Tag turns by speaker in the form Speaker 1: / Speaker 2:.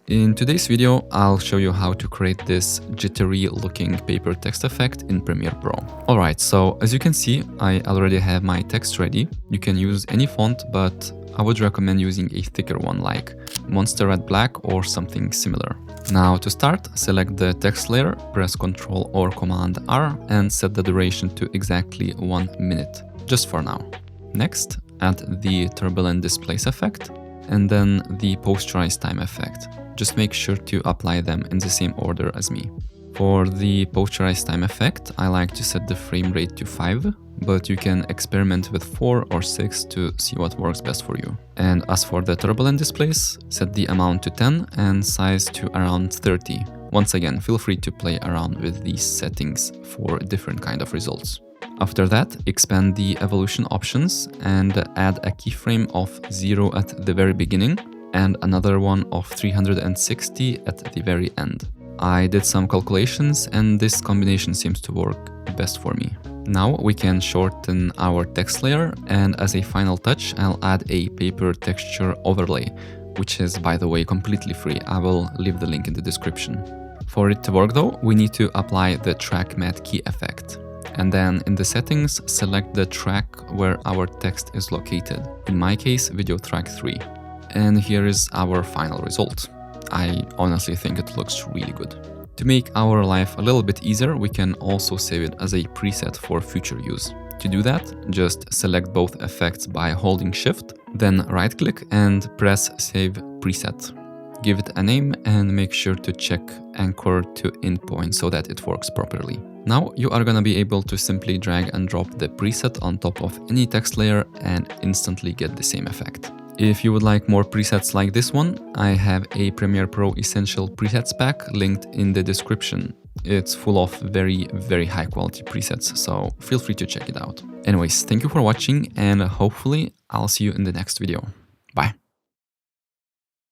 Speaker 1: In today's video, I'll show you how to create this jittery looking paper text effect in Premiere Pro. Alright, so as you can see, I already have my text ready. You can use any font, but I would recommend using a thicker one like Monster Red Black or something similar. Now to start, select the text layer, press Ctrl or Command R and set the duration to exactly 1 minute, just for now. Next, add the turbulent displace effect and then the posterize time effect. Just make sure to apply them in the same order as me. For the posterize time effect, I like to set the frame rate to 5, but you can experiment with 4 or 6 to see what works best for you. And as for the turbulent displace, set the amount to 10 and size to around 30. Once again, feel free to play around with these settings for different kind of results. After that, expand the evolution options and add a keyframe of 0 at the very beginning and another one of 360 at the very end. I did some calculations and this combination seems to work best for me. Now we can shorten our text layer, and as a final touch, I'll add a paper texture overlay, which is, by the way, completely free. I will leave the link in the description. For it to work though, we need to apply the track matte key effect. And then in the settings, select the track where our text is located. In my case, video track 3. And here is our final result. I honestly think it looks really good. To make our life a little bit easier, we can also save it as a preset for future use. To do that, just select both effects by holding Shift, then right-click and press Save Preset. Give it a name and make sure to check Anchor to Endpoint so that it works properly. Now you are gonna be able to simply drag and drop the preset on top of any text layer and instantly get the same effect. If you would like more presets like this one, I have a Premiere Pro Essential Presets pack linked in the description. It's full of very high quality presets, so feel free to check it out. Anyways, thank you for watching and hopefully I'll see you in the next video. Bye!